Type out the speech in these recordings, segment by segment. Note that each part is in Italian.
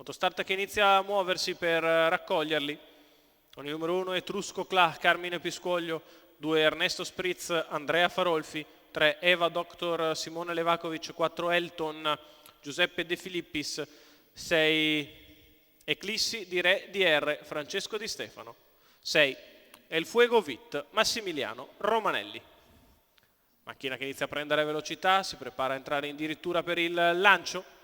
Autostart che inizia a muoversi per raccoglierli. Con il numero 1 Etrusco Cla, Carmine Piscoglio, 2 Ernesto Spritz, Andrea Farolfi, 3 Eva Doctor, Simone Levakovic, 4 Elton, Giuseppe De Filippis, 6 Eclissi di Re DR, Francesco Di Stefano, 6 El Fuego Vit, Massimiliano Romanelli. Macchina che inizia a prendere velocità, si prepara a entrare addirittura per il lancio.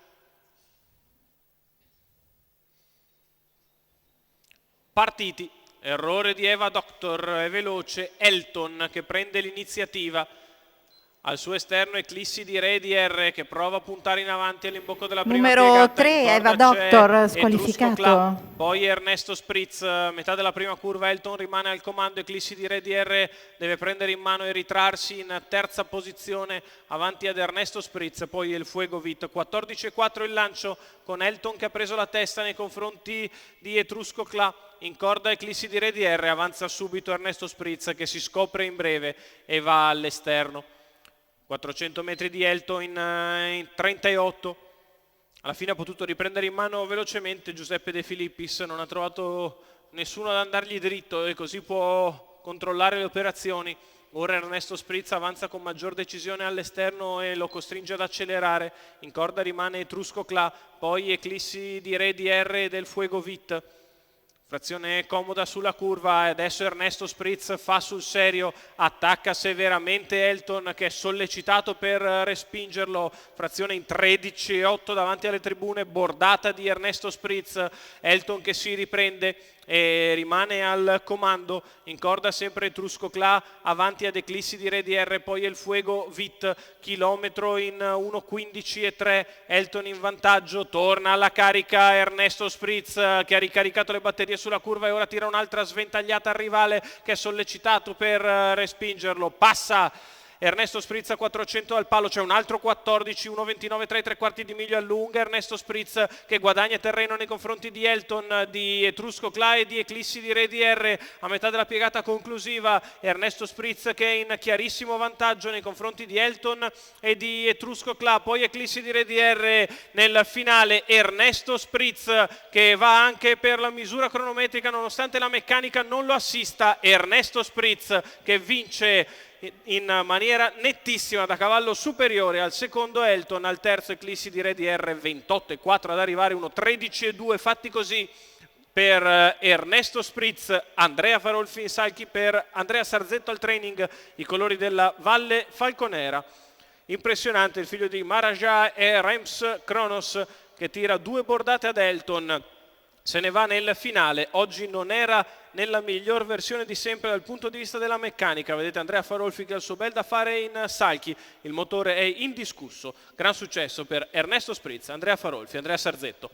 Partiti, errore di Eva Doctor, è veloce, Elton che prende l'iniziativa. Al suo esterno Eclissi di Re DR che prova a puntare in avanti all'imbocco della prima numero piegata. 3 Eva Doctor squalificato. Poi Ernesto Spritz, metà della prima curva, Elton rimane al comando, Eclissi di Re DR deve prendere in mano e ritrarsi in terza posizione avanti ad Ernesto Spritz, poi El Fuego Vit. 14,4 il lancio con Elton che ha preso la testa nei confronti di Etrusco Cla. In corda Eclissi di Re DR, avanza subito Ernesto Spritz che si scopre in breve e va all'esterno. 400 metri di Elton in 38. Alla fine ha potuto riprendere in mano velocemente Giuseppe De Filippis, non ha trovato nessuno ad andargli dritto e così può controllare le operazioni. Ora Ernesto Spritz avanza con maggior decisione all'esterno e lo costringe ad accelerare. In corda rimane Etrusco Cla, poi Eclissi di Re DR e del Fuego Vit. Frazione comoda sulla curva e adesso Ernesto Spritz fa sul serio, attacca severamente Elton che è sollecitato per respingerlo. Frazione in 13,8 davanti alle tribune, bordata di Ernesto Spritz. Elton che si riprende e rimane al comando. In corda sempre Etrusco Cla, avanti ad Eclissi di Re DR, poi El Fuego Vit, chilometro in 1,15,3, Elton in vantaggio, torna alla carica Ernesto Spritz che ha ricaricato le batterie sulla curva e ora tira un'altra sventagliata al rivale che è sollecitato per respingerlo. Passa Ernesto Spritz a 400 al palo, c'è un altro 14, 1,29 tra i tre quarti di miglio allunga Ernesto Spritz che guadagna terreno nei confronti di Elton, di Etrusco Cla e di Eclissi di Re DR. A metà della piegata conclusiva Ernesto Spritz che è in chiarissimo vantaggio nei confronti di Elton e di Etrusco Cla, poi Eclissi di Re DR nel finale. Ernesto Spritz che va anche per la misura cronometrica nonostante la meccanica non lo assista. Ernesto Spritz che vince in maniera nettissima da cavallo superiore al secondo Elton, al terzo Eclissi di Re DR, 28,4 ad arrivare, 1,13,2 fatti così per Ernesto Spritz. Andrea Farolfi in salchi per Andrea Sarzetto al training, i colori della Valle Falconera. Impressionante il figlio di Maraja e Rems Kronos che tira 2 bordate ad Elton. Se ne va nel finale. Oggi non era nella miglior versione di sempre dal punto di vista della meccanica. Vedete Andrea Farolfi che ha il suo bel da fare in salchi. Il motore è indiscusso. Gran successo per Ernesto Spritz, Andrea Farolfi, Andrea Sarzetto.